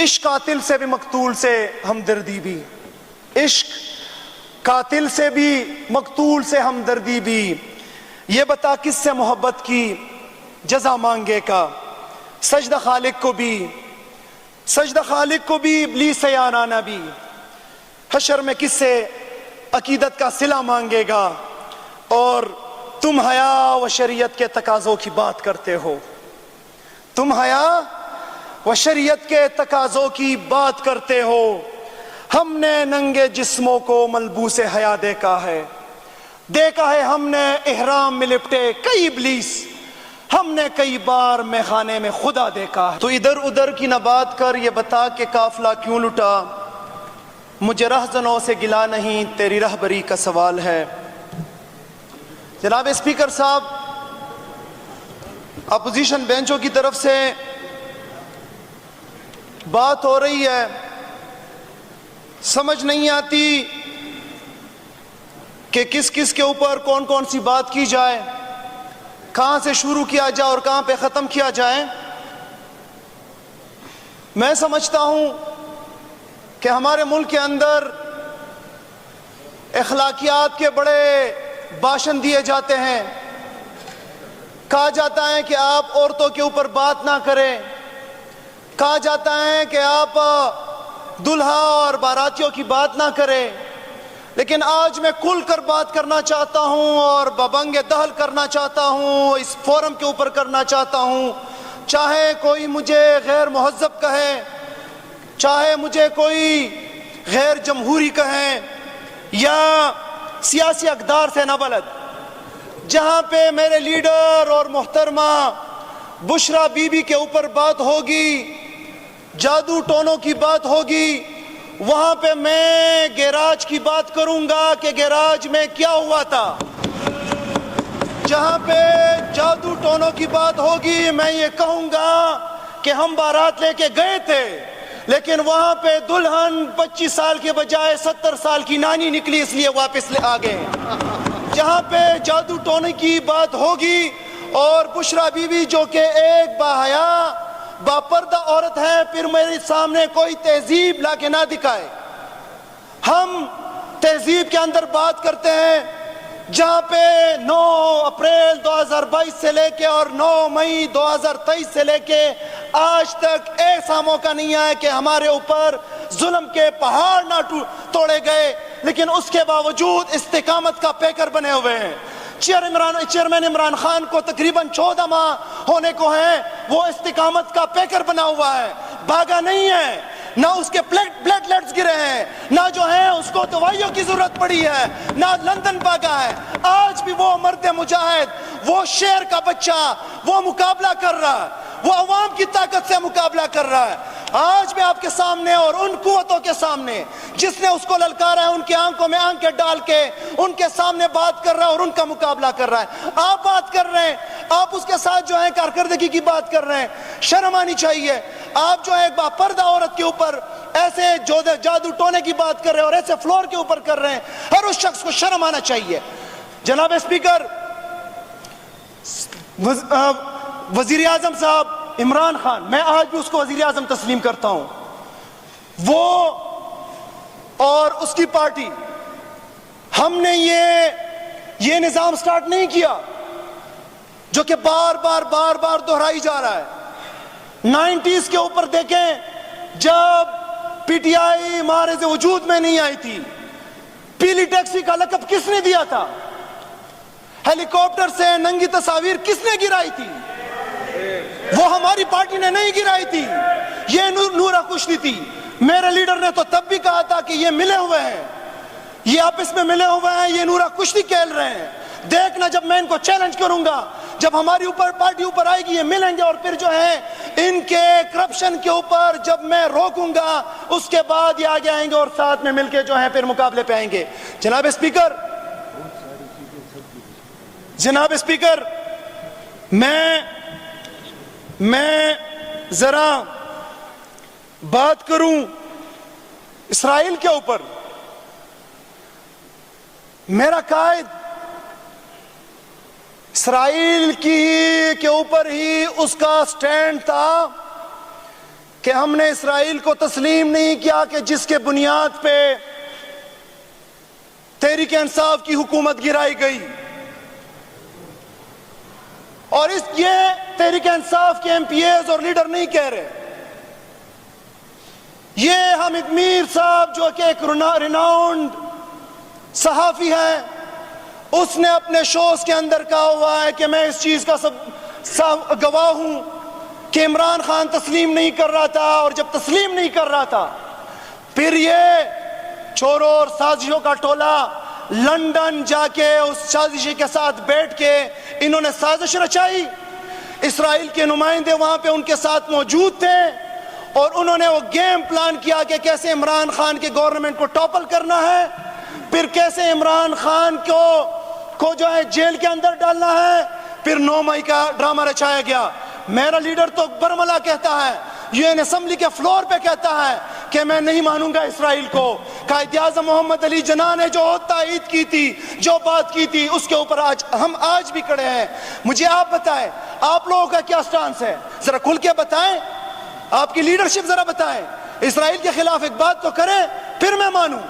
عشق قاتل سے بھی مقتول سے ہمدردی بھی، عشق قاتل سے بھی مقتول سے ہمدردی بھی، یہ بتا کس سے محبت کی جزا مانگے کا، سجدہ خالق کو بھی ابلیس سے یارانہ بھی، حشر میں کس سے عقیدت کا صلہ مانگے گا، اور تم حیا و شریعت کے تقاضوں کی بات کرتے ہو، تم حیا و شریعت کے تقاضوں کی بات کرتے ہو، ہم نے ننگے جسموں کو ملبوس حیا دیکھا ہے ہم نے احرام میں لپٹے کئی ابلیس، ہم نے کئی بار میخانے میں خدا دیکھا ہے۔ تو ادھر ادھر کی نہ بات کر، یہ بتا کہ قافلہ کیوں لٹا، مجھے رہزنوں سے گلا نہیں، تیری رہبری کا سوال ہے۔ جناب اسپیکر صاحب، اپوزیشن بینچوں کی طرف سے بات ہو رہی ہے، سمجھ نہیں آتی کہ کس کس کے اوپر کون کون سی بات کی جائے، کہاں سے شروع کیا جائے اور کہاں پہ ختم کیا جائے۔ میں سمجھتا ہوں کہ ہمارے ملک کے اندر اخلاقیات کے بڑے بھاشن دیے جاتے ہیں، کہا جاتا ہے کہ آپ عورتوں کے اوپر بات نہ کریں، کہا جاتا ہے کہ آپ دلہا اور باراتیوں کی بات نہ کریں، لیکن آج میں کھل کر بات کرنا چاہتا ہوں اور ببنگ دہل کرنا چاہتا ہوں، اس فورم کے اوپر کرنا چاہتا ہوں، چاہے کوئی مجھے غیر مہذب کہے، چاہے مجھے کوئی غیر جمہوری کہیں یا سیاسی اقدار سے نہ بلد، جہاں پہ میرے لیڈر اور محترمہ بشرا بی بی کے اوپر بات ہوگی، جادو ٹونوں کی بات ہوگی، وہاں پہ میں گیراج کی بات کروں گا کہ گیراج میں کیا ہوا تھا۔ جہاں پہ جادو ٹونوں کی بات ہوگی، میں یہ کہوں گا کہ ہم بارات لے کے گئے تھے، لیکن وہاں پہ دلہن 25 سال کے بجائے 70 سال کی نانی نکلی، اس لیے واپس لے آ گئے۔ جہاں پہ جادو ٹونے کی بات ہوگی اور بشرا بی بی جو کہ ایک باحیا باپردہ عورت ہے، پھر میرے سامنے کوئی تہذیب لا کے نہ دکھائے۔ ہم تہذیب کے اندر بات کرتے ہیں، جہاں پہ 9 اپریل 2022 سے لے کے اور 9 مئی 2023 سے لے کے آج تک ایسا موقع نہیں آیا کہ ہمارے اوپر ظلم کے پہاڑ نہ توڑے گئے، لیکن اس کے باوجود استقامت کا پیکر بنے ہوئے ہیں۔ چیئرمین عمران خان کو تقریباً 14 ماہ ہونے کو ہیں، وہ استقامت کا پیکر بنا ہوا ہے، بھاگا نہیں ہے، نہ اس کے پلیٹلیٹس گرے ہیں، نہ جو ہے اس کو دوائیوں کی ضرورت پڑی ہے، نہ لندن بھاگا ہے۔ آج بھی وہ مرد مجاہد، وہ شیر کا بچہ، وہ مقابلہ کر رہا ہے، وہ عوام کی طاقت سے مقابلہ کر رہا ہے۔ آج میں آپ کے سامنے اور ان قوتوں کے سامنے جس نے اس کو للکارا ہے، ان کی آنکھوں میں آنکھیں ڈال کے ان کے سامنے بات کر رہا ہے اور ان کا مقابلہ کر رہا ہے۔ آپ بات کر رہے ہیں، آپ اس کے ساتھ جو ہے کارکردگی کی بات کر رہے ہیں، شرم آنی چاہیے۔ آپ جو ہے ایک باپردہ عورت کے اوپر ایسے جادو ٹونے کی بات کر رہے ہیں اور ایسے فلور کے اوپر کر رہے ہیں، ہر اس شخص کو شرم آنا چاہیے۔ جناب اسپیکر، وزیر اعظم صاحب عمران خان، میں آج بھی اس کو وزیر اعظم تسلیم کرتا ہوں، وہ اور اس کی پارٹی، ہم نے یہ نظام سٹارٹ نہیں کیا جو کہ بار بار دہرائی جا رہا ہے۔ 90s کے اوپر دیکھیں، جب پی ٹی آئی معرض وجود میں نہیں آئی تھی، پیلی ٹیکسی کا لقب کس نے دیا تھا؟ ہیلی کاپٹر سے ننگی تصاویر کس نے گرائی تھی؟ وہ ہماری پارٹی نے نہیں گرائی تھی، یہ نورہ کشتی تھی۔ میرے لیڈر نے تو تب بھی کہا تھا کہ یہ ملے ہوئے ہیں، یہ آپس میں ملے ہوئے ہیں، یہ نورہ کشتی کھیل رہے ہیں۔ دیکھنا جب میں ان کو چیلنج کروں گا، جب ہماری پارٹی اوپر آئے گی، یہ ملیں گے، اور پھر جو ہے ان کے کرپشن کے اوپر جب میں روکوں گا، اس کے بعد یہ آگے آئیں گے اور ساتھ میں مل کے جو ہے پھر مقابلے پہ آئیں گے۔ جناب اسپیکر، میں ذرا بات کروں اسرائیل کے اوپر۔ میرا قائد اسرائیل کے اوپر ہی اس کا سٹینڈ تھا کہ ہم نے اسرائیل کو تسلیم نہیں کیا کہ جس کے بنیاد پہ تحریک انصاف کی حکومت گرائی گئی. اور یہ تحریک انصاف کے ایم پی ایز اور لیڈر نہیں کہہ رہے. یہ حامد میر صاحب جو کہ ایک ریناؤنڈ صحافی ہے، اس نے اپنے شوز کے اندر کہا ہوا ہے کہ میں اس چیز کا سب گواہ ہوں کہ عمران خان تسلیم نہیں کر رہا تھا، اور جب تسلیم نہیں کر رہا تھا پھر یہ چوروں اور سازشوں کا ٹولہ لندن جا کے اس سازشی کے ساتھ بیٹھ کے انہوں نے سازش رچائی. اسرائیل کے نمائندے وہاں پہ ان کے ساتھ موجود تھے، اور انہوں نے وہ گیم پلان کیا کہ کیسے عمران خان کے گورنمنٹ کو ٹاپل کرنا ہے، پھر کیسے عمران خان کو جو ہے جیل کے اندر ڈالنا ہے. پھر 9 مئی کا ڈرامہ رچایا گیا. میرا لیڈر تو برملا کہتا ہے، یو این اسمبلی کے فلور پہ کہتا ہے کہ میں نہیں مانوں گا اسرائیل کو. قائد اعظم محمد علی جناح نے جو تائید کی تھی، جو بات کی تھی، اس کے اوپر ہم آج بھی کھڑے ہیں. مجھے آپ بتائیں آپ لوگوں کا کیا سٹانس ہے، ذرا کھل کے بتائیں. آپ کی لیڈرشپ ذرا بتائیں. اسرائیل کے خلاف ایک بات تو کریں پھر میں مانوں.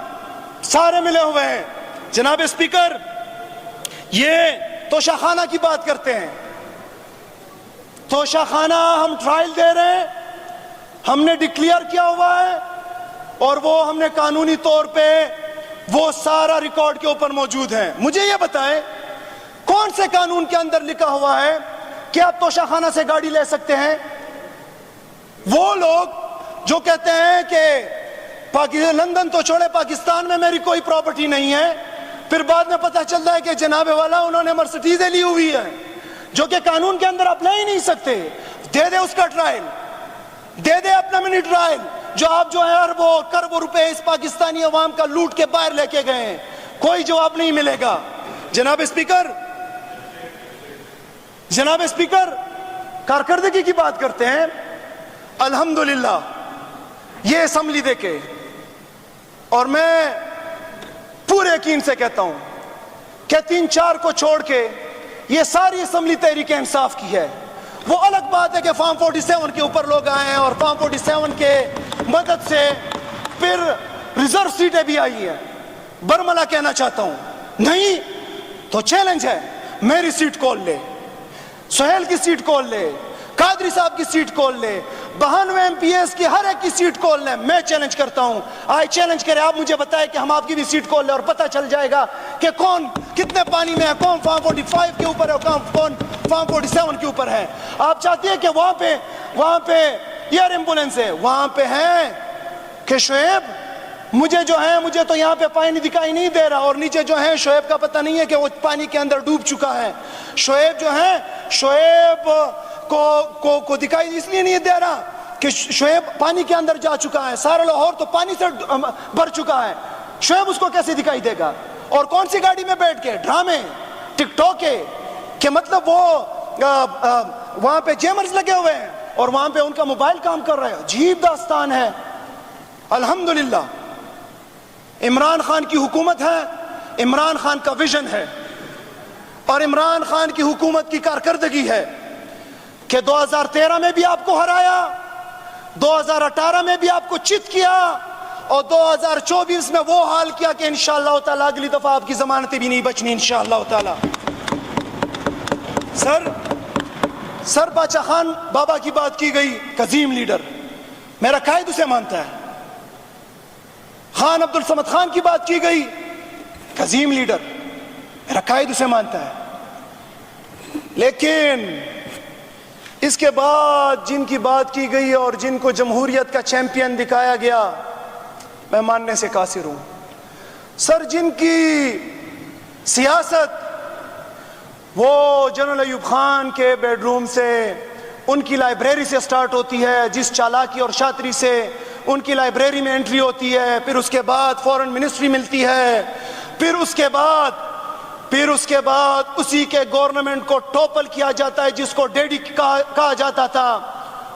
سارے ملے ہوئے ہیں. جناب اسپیکر، یہ توشہ خانہ کی بات کرتے ہیں. توشہ خانہ ہم ٹرائل دے رہے ہیں، ہم نے ڈکلیئر کیا ہوا ہے، اور وہ ہم نے قانونی طور پہ وہ سارا ریکارڈ کے اوپر موجود ہیں. مجھے یہ بتائیں کون سے قانون کے اندر لکھا ہوا ہے کہ آپ توشہ خانہ سے گاڑی لے سکتے ہیں؟ وہ لوگ جو کہتے ہیں کہ لندن تو چھوڑے پاکستان میں میری کوئی پراپرٹی نہیں ہے، پھر بعد میں پتہ چلتا ہے کہ جناب والا انہوں نے مرسڈیزیں لی ہوئی ہے جو کہ قانون کے اندر آپ لے ہی نہیں سکتے. دے دے اس کا ٹرائل، دے دے اپنا منی ٹرائل. جو آپ جو ہے اربوں کروڑوں روپے اس پاکستانی عوام کا لوٹ کے باہر لے کے گئے ہیں، کوئی جواب نہیں ملے گا. جناب اسپیکر، کارکردگی کی بات کرتے ہیں. الحمدللہ یہ اسمبلی دیکھے، اور میں پورے یقین سے کہتا ہوں کہ 3-4 کو چھوڑ کے یہ ساری اسمبلی تحریک انصاف کی ہے. وہ الگ بات ہے کہ فارم 47 کے اوپر لوگ آئے ہیں، اور فارم 47 کے مدد سے پھر ریزرو سیٹیں بھی آئی ہیں. برملا کہنا چاہتا ہوں نہیں تو چیلنج ہے، میری سیٹ کھول لے، سہیل کی سیٹ کھول لے، قادری صاحب کی سیٹ کھول لے، 92 ایم پی ایس کی ہر ایک کی سیٹ کھول لیں. میں چیلنج کرتا ہوں، آئے چیلنج کرے. آپ مجھے بتائیں کہ ہم آپ کی بھی سیٹ کھول لیں، اور پتہ چل جائے گا کہ کون کتنے پانی میں ہے، کون فارم 45 کے اوپر ہے، کون فارم 47 کے اوپر ہے. آپ چاہتے ہیں کہ وہاں پہ ایئر ایمبولینس ہے، وہاں پہ ہے کہ شعیب مجھے تو یہاں پہ پانی دکھائی نہیں دے رہا، اور نیچے جو ہے شعیب کا پتہ نہیں ہے کہ وہ پانی کے اندر ڈوب چکا ہے. شعیب کو دکھائی اس لیے نہیں دے رہا کہ شعیب پانی کے اندر جا چکا ہے، سارا لاہور تو پانی سے بھر چکا ہے. شعیب اس کو کیسے دکھائی دے گا؟ اور کون سی گاڑی میں بیٹھ کے ڈرامے ٹک ٹاک کہ مطلب وہ وہاں پہ جیمرز لگے ہوئے ہیں، اور وہاں پہ ان کا موبائل کام کر رہا ہے. عجیب داستان ہے. الحمدللہ عمران خان کی حکومت ہے، عمران خان کا ویژن ہے، اور عمران خان کی حکومت کی کارکردگی ہے کہ 2013 میں بھی آپ کو ہرایا، 2018 میں بھی آپ کو چت کیا، اور 2024 میں وہ حال کیا کہ انشاءاللہ تعالیٰ اگلی دفعہ آپ کی ضمانتیں بھی نہیں بچنی انشاءاللہ تعالیٰ. سر باچا خان بابا کی بات کی گئی، قدیم لیڈر، میرا قائد اسے مانتا ہے. خان عبدالصمد خان کی بات کی گئی، قدیم لیڈر، میرا قائد اسے مانتا ہے. لیکن اس کے بعد جن کی بات کی گئی اور جن کو جمہوریت کا چیمپئن دکھایا گیا، میں ماننے سے قاصر ہوں. سر جن کی سیاست وہ جنرل ایوب خان کے بیڈ روم سے، ان کی لائبریری سے سٹارٹ ہوتی ہے، جس چالاکی اور شاطری سے ان کی لائبریری میں انٹری ہوتی ہے، پھر اس کے بعد فورن منسٹری ملتی ہے، پھر اس کے بعد اسی کے گورنمنٹ کو ٹوپل کیا جاتا ہے جس کو ڈیڈی کہا جاتا تھا.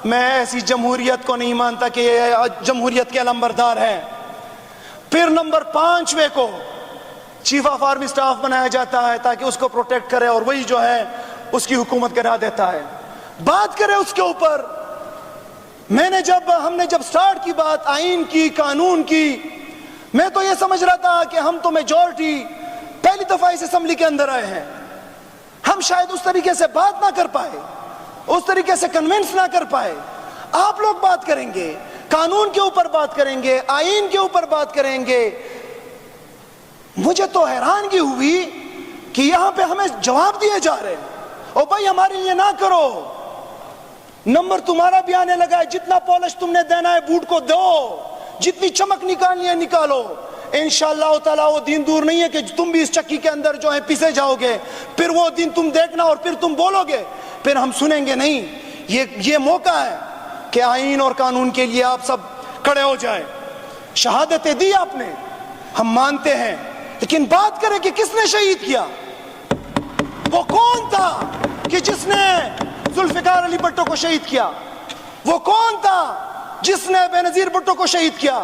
میں ایسی جمہوریت کو نہیں مانتا کہ یہ جمہوریت کے علمبردار ہیں. پھر نمبر 5ویں کو چیف آف آرمی سٹاف بنایا جاتا ہے تاکہ اس کو پروٹیکٹ کرے، اور وہی جو ہے اس کی حکومت کرا دیتا ہے. بات کرے اس کے اوپر ہم نے جب سٹارٹ کی بات آئین کی، قانون کی، میں تو یہ سمجھ رہا تھا کہ ہم تو میجورٹی پہلی دفعہ اس اسمبلی کے اندر آئے ہیں، ہم شاید اس طریقے سے بات نہ کر پائے، اس طریقے سے کنونس نہ کر پائے۔ آپ لوگ بات کریں گے، قانون کے اوپر بات کریں گے، آئین کے اوپر بات کریں گے۔ مجھے تو حیرانگی ہوئی کہ یہاں پہ ہمیں جواب دیے جا رہے ہیں، او بھائی ہمارے لیے نہ کرو، نمبر تمہارا بھی آنے لگا ہے، جتنا پالش تم نے دینا ہے بوٹ کو دو، جتنی چمک نکالنی ہے نکالو۔ انشاءاللہ تعالی وہ دن دور نہیں ہے کہ تم بھی اس چکی کے اندر جو ہے پیسے جاؤ گے، پھر وہ دن تم دیکھنا اور پھر تم بولو گے، پھر ہم سنیں گے نہیں۔ یہ موقع ہے کہ آئین اور قانون کے لیے آپ سب کھڑے ہو جائیں۔ شہادتیں دی آپ نے، ہم مانتے ہیں، لیکن بات کریں کہ کس نے شہید کیا؟ وہ کون تھا کہ جس نے ذوالفقار علی بھٹو کو شہید کیا؟ وہ کون تھا جس نے بے نظیر بھٹو کو شہید کیا؟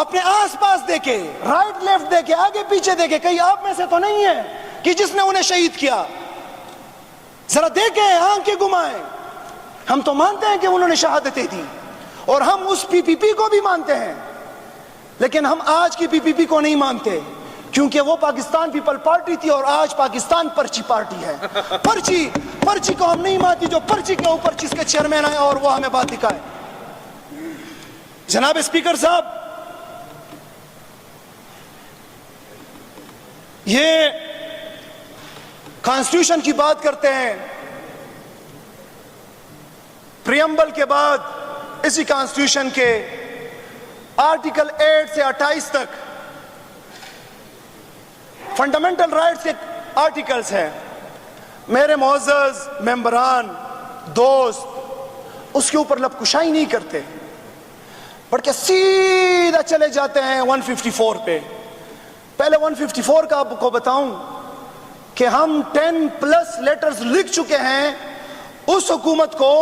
اپنے آس پاس دیکھے، رائٹ لیفٹ دیکھے، آگے پیچھے دیکھے، کہیں آپ میں سے تو نہیں ہے کہ جس نے انہیں شہید کیا؟ ذرا دیکھیں، آنکھیں گھمائیں۔ ہم تو مانتے ہیں کہ انہوں نے شہادتیں دی، اور ہم اس پی پی پی کو بھی مانتے ہیں، لیکن ہم آج کی پی پی پی کو نہیں مانتے، کیونکہ وہ پاکستان پیپل پارٹی تھی اور آج پاکستان پرچی پارٹی ہے۔ پرچی کو ہم نہیں مانتی، جو پرچی کے اوپر جس کے چیئرمین آئے اور وہ ہمیں بات دکھائے۔ جناب اسپیکر صاحب، یہ کانسٹیٹیوشن کی بات کرتے ہیں، پریمبل کے بعد اسی کانسٹیٹیوشن کے آرٹیکل 8 سے 28 تک فنڈامنٹل رائٹس کے آرٹیکلز ہیں۔ میرے معزز ممبران، دوست، اس کے اوپر لب کشائی نہیں کرتے، بڑھ کے سیدھا چلے جاتے ہیں 154 پہ۔ پہلے 154 کا آپ کو بتاؤں کہ ہم 10+ لیٹرز لکھ چکے ہیں اس حکومت کو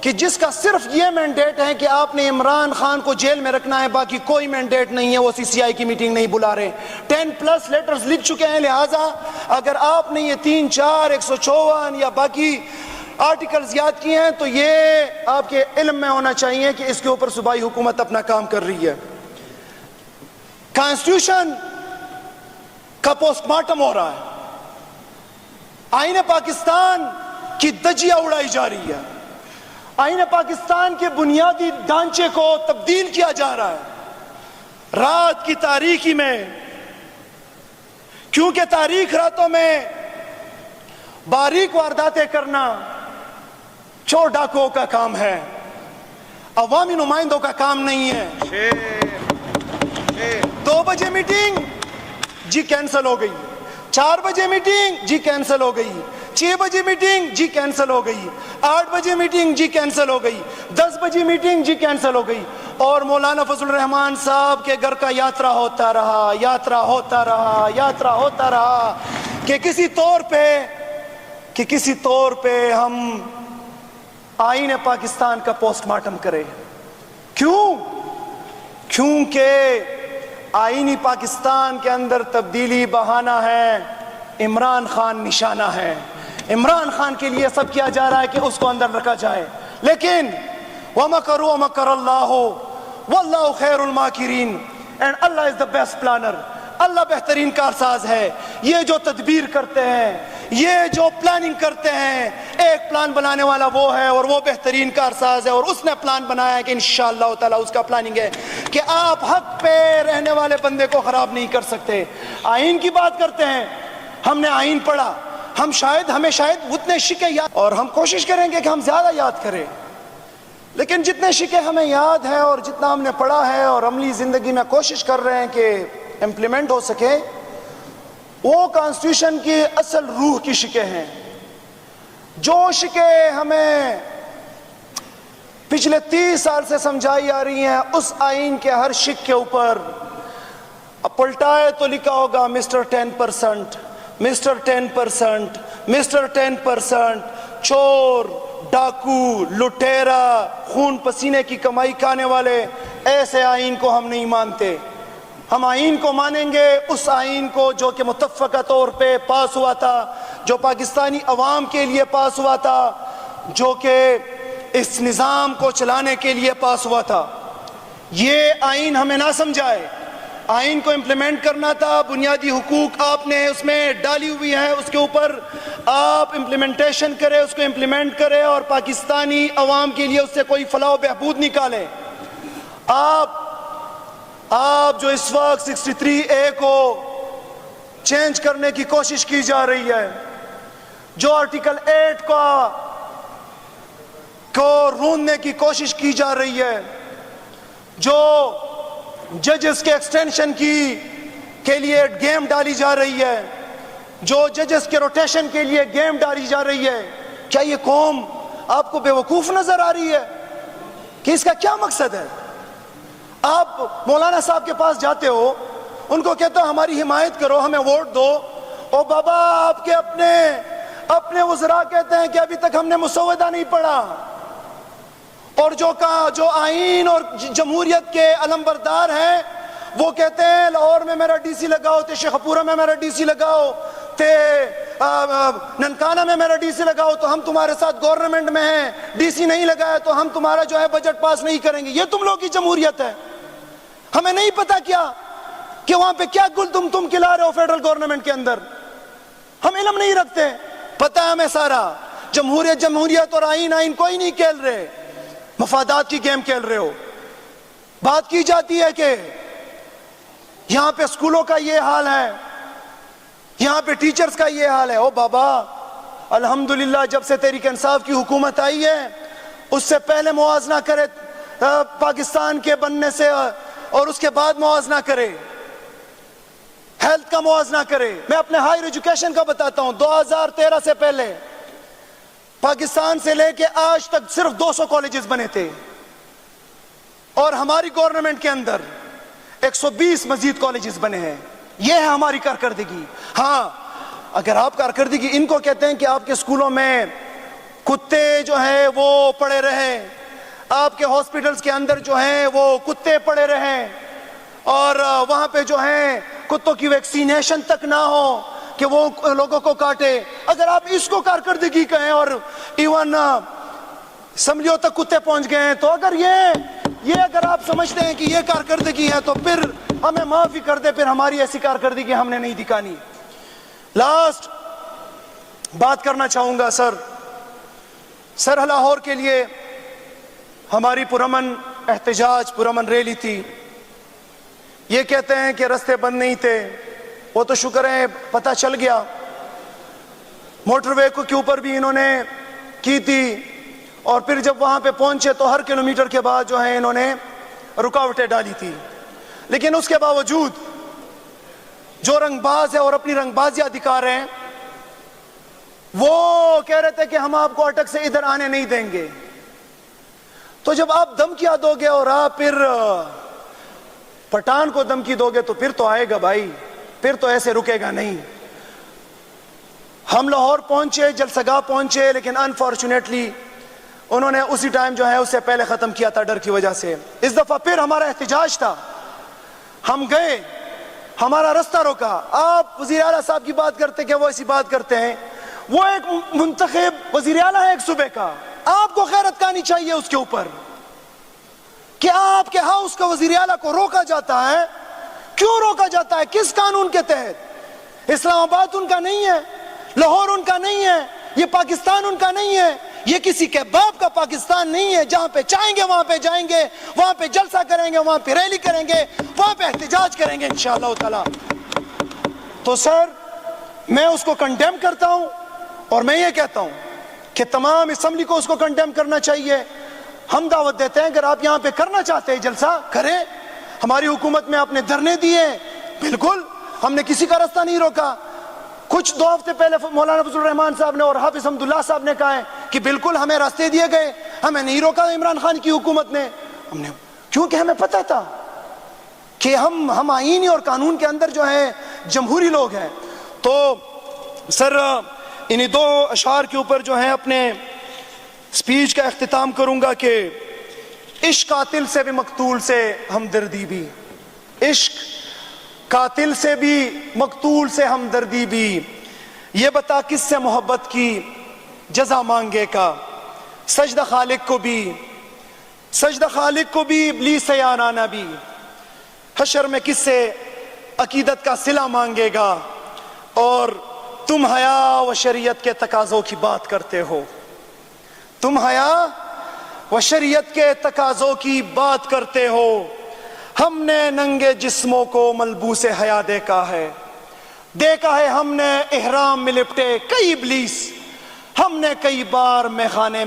کہ جس کا صرف یہ مینڈیٹ ہے کہ آپ نے عمران خان کو جیل میں رکھنا ہے، باقی کوئی مینڈیٹ نہیں ہے، وہ سی سی آئی کی میٹنگ نہیں بلا رہے۔ 10+ لیٹرز لکھ چکے ہیں، لہٰذا اگر آپ نے یہ 3، 4، 154 یا باقی آرٹیکلز یاد کیے ہیں تو یہ آپ کے علم میں ہونا چاہیے کہ اس کے اوپر صوبائی حکومت اپنا کام کر رہی ہے۔ کانسٹیٹیوشن کا پوسٹ مارٹم ہو رہا ہے، آئین پاکستان کی دجیہ اڑائی جا رہی ہے، آئین پاکستان کے بنیادی ڈھانچے کو تبدیل کیا جا رہا ہے۔ رات کی تاریکی میں، کیونکہ تاریخ راتوں میں باریک وارداتیں کرنا چور ڈاکوؤں کا کام ہے، عوامی نمائندوں کا کام نہیں ہے۔ 2 بجے میٹنگ جی کینسل ہو گئی، 4 بجے میٹنگ جی کینسل ہو گئی، 6 بجے میٹنگ جی کینسل ہو گئی، 8 بجے میٹنگ جی کینسل ہو گئی، 10 بجے میٹنگ جی کینسل ہو گئی، اور مولانا فضل الرحمان صاحب کے گھر کا یاترا ہوتا رہا، یاترا ہوتا رہا، یاترا ہوتا رہا، کہ کسی طور پہ ہم آئین پاکستان کا پوسٹ مارٹم کریں۔ کیونکہ آئینی پاکستان کے اندر تبدیلی بہانہ ہے، عمران خان نشانہ ہے، عمران خان کے لیے سب کیا جا رہا ہے کہ اس کو اندر رکھا جائے، لیکن وَمَكَرُوا وَمَكَرَ اللَّهُ وَاللَّهُ خَيْرُ الْمَاكِرِينَ، and Allah is the best planner، اللہ بہترین کارساز ہے۔ یہ جو تدبیر کرتے ہیں، یہ جو پلاننگ کرتے ہیں، ایک پلان بنانے والا وہ ہے اور وہ بہترین کارساز ہے، اور اس نے پلان بنایا ہے کہ انشاءاللہ تعالی اس کا پلاننگ ہے کہ آپ حق پہ رہنے والے بندے کو خراب نہیں کر سکتے۔ آئین کی بات کرتے ہیں، ہم نے آئین پڑھا، ہمیں شاید اتنے شکے یاد، اور ہم کوشش کریں گے کہ ہم زیادہ یاد کریں، لیکن جتنے شکے ہمیں یاد ہیں اور جتنا ہم نے پڑھا ہے اور عملی زندگی میں کوشش کر رہے ہیں کہ امپلیمنٹ ہو سکے، وہ کانسٹیٹیوشن کی اصل روح کی شکیں ہیں۔ جو شکیں ہمیں پچھلے 30 سال سے سمجھائی آ رہی ہیں، اس آئین کے ہر شک کے اوپر پلٹائے تو لکھا ہوگا مسٹر 10%، مسٹر 10%، مسٹر 10%، چور، ڈاکو، لٹیرا، خون پسینے کی کمائی کھانے والے، ایسے آئین کو ہم نہیں مانتے۔ ہم آئین کو مانیں گے، اس آئین کو جو کہ متفقہ طور پہ پاس ہوا تھا، جو پاکستانی عوام کے لیے پاس ہوا تھا، جو کہ اس نظام کو چلانے کے لیے پاس ہوا تھا. یہ آئین ہمیں نہ سمجھائے. آئین کو امپلیمنٹ کرنا تھا. بنیادی حقوق آپ نے اس میں ڈالی ہوئی ہے, اس کے اوپر آپ امپلیمنٹیشن کرے, اس کو امپلیمنٹ کرے اور پاکستانی عوام کے لیے اس سے کوئی فلاح و بہبود نکالے. آپ جو اس وقت 63A کو چینج کرنے کی کوشش کی جا رہی ہے, جو آرٹیکل 8 کو روندنے کی کوشش کی جا رہی ہے, جو ججز کے ایکسٹینشن کے لیے گیم ڈالی جا رہی ہے, جو ججز کے روٹیشن کے لیے گیم ڈالی جا رہی ہے, کیا یہ قوم آپ کو بیوقوف نظر آ رہی ہے کہ اس کا کیا مقصد ہے؟ آپ مولانا صاحب کے پاس جاتے ہو, ان کو کہتے ہو ہماری حمایت کرو, ہمیں ووٹ دو, اور بابا آپ کے اپنے وزراء کہتے ہیں کہ ابھی تک ہم نے مسودہ نہیں پڑھا. اور جو آئین اور جمہوریت کے علمبردار ہیں وہ کہتے ہیں لاہور میں میرا ڈی سی لگاؤ, تے شیخ پورہ میں میرا ڈی سی لگاؤ, تے ننکانہ میں میرا ڈی سی لگاؤ, تو ہم تمہارے ساتھ گورنمنٹ میں ہیں. ڈی سی نہیں لگایا تو ہم تمہارا جو ہے بجٹ پاس نہیں کریں گے. یہ تم لوگ کی جمہوریت ہے. ہمیں نہیں پتا کیا کہ وہاں پہ کیا گل تم کھلا رہے ہو فیڈرل گورنمنٹ کے اندر. ہم علم نہیں رکھتے, پتا ہے ہمیں سارا. جمہوریت اور آئین کوئی نہیں کھیل رہے, مفادات کی گیم کھیل رہے ہو. بات کی جاتی ہے کہ یہاں پہ اسکولوں کا یہ حال ہے, یہاں پہ ٹیچرز کا یہ حال ہے. او بابا, الحمدللہ جب سے تحریک انصاف کی حکومت آئی ہے اس سے پہلے موازنہ کرے پاکستان کے بننے سے, اور اس کے بعد موازنہ کرے, ہیلتھ کا موازنہ کرے. میں اپنے ہائر ایجوکیشن کا بتاتا ہوں. 2013 سے پہلے پاکستان سے لے کے آج تک صرف 200 کالجز بنے تھے, اور ہماری گورنمنٹ کے اندر 120 مزید کالجز بنے ہیں. یہ ہے ہماری کارکردگی. ہاں, اگر آپ کارکردگی ان کو کہتے ہیں کہ آپ کے اسکولوں میں کتے جو ہیں وہ پڑے رہیں, آپ کے ہاسپٹلز کے اندر جو ہیں وہ کتے پڑے رہیں, اور وہاں پہ جو ہیں کتوں کی ویکسینیشن تک نہ ہو کہ وہ لوگوں کو کاٹے, اگر آپ اس کو کارکردگی کہیں, اور ایون اسمبلیوں تک کتے پہنچ گئے ہیں, تو اگر یہ اگر آپ سمجھتے ہیں کہ یہ کارکردگی ہے تو پھر ہمیں معافی کر دے, پھر ہماری ایسی کارکردگی ہم نے نہیں دکھانی. لاسٹ بات کرنا چاہوں گا سر لاہور کے لیے ہماری پرامن احتجاج, پرامن ریلی تھی. یہ کہتے ہیں کہ رستے بند نہیں تھے, وہ تو شکر ہے پتہ چل گیا. موٹر وے کے اوپر بھی انہوں نے کی تھی, اور پھر جب وہاں پہ پہنچے تو ہر کلومیٹر کے بعد جو ہے انہوں نے رکاوٹیں ڈالی تھی. لیکن اس کے باوجود جو رنگ باز ہے اور اپنی رنگ بازیاں دکھا رہے ہیں, وہ کہہ رہے تھے کہ ہم آپ کو اٹک سے ادھر آنے نہیں دیں گے. تو جب آپ دھمکیاں دو گے اور آپ پھر پٹھان کو دھمکی دو گے تو پھر تو آئے گا بھائی, پھر تو ایسے رکے گا نہیں. ہم لاہور پہنچے, جلسگاہ پہنچے, لیکن انفارچونیٹلی انہوں نے اسی ٹائم جو ہے اس سے پہلے ختم کیا تھا ڈر کی وجہ سے. اس دفعہ پھر ہمارا احتجاج تھا, ہم گئے, ہمارا رستہ روکا. آپ وزیر اعلیٰ صاحب کی بات کرتے کہ وہ ایسی بات کرتے ہیں, وہ ایک منتخب وزیر اعلیٰ ہے ایک صوبے کا, آپ کو غیرت کہانی چاہیے اس کے اوپر کہ آپ کے ہاؤس کا وزیر اعلیٰ کو روکا جاتا ہے. کیوں روکا جاتا ہے, کس قانون کے تحت؟ اسلام آباد ان کا نہیں ہے, لاہور ان کا نہیں ہے, یہ پاکستان ان کا نہیں ہے, یہ کسی کے باپ کا پاکستان نہیں ہے. جہاں پہ چاہیں گے وہاں پہ جائیں گے, وہاں پہ جلسہ کریں گے, وہاں پہ ریلی کریں گے, وہاں پہ احتجاج کریں گے انشاءاللہ تعالی. تو سر میں اس کو کنڈیم کرتا ہوں, اور میں یہ کہتا ہوں کہ تمام اسمبلی کو اس کو کنڈیم کرنا چاہیے. ہم دعوت دیتے ہیں اگر آپ یہاں پہ کرنا چاہتے ہیں جلسہ کریں. ہماری حکومت میں آپ نے دھرنے دیے, بالکل ہم نے کسی کا راستہ نہیں روکا. کچھ 2 ہفتے پہلے مولانا فضل الرحمان صاحب نے اور حافظ حمداللہ صاحب نے کہا ہے کہ بالکل ہمیں راستے دیے گئے, ہمیں نہیں روکا عمران خان کی حکومت نے. ہم نے, کیونکہ ہمیں پتا تھا کہ ہم آئینی اور قانون کے اندر جو ہے جمہوری لوگ ہیں. تو سر انہی 2 اشعار کے اوپر جو ہے اپنے سپیچ کا اختتام کروں گا کہ عشق قاتل سے بھی مقتول سے ہمدردی بھی, عشق قاتل سے بھی مقتول سے ہمدردی بھی, یہ بتا کس سے محبت کی جزا مانگے کا, سجدہ خالق کو بھی ابلیس سے آنا بھی. حشر میں کس سے عقیدت کا صلہ مانگے گا؟ اور تم حیا و شریعت کے تقاضوں کی بات کرتے ہو. تم حیا و شریعت کے تقاضوں کی بات کرتے ہو. ہم نے ننگے جسموں کو ملبوس حیا دیکھا ہے ہم نے احرام میں لپٹے کئی ابلیس. ہم نے کئی بار میخانے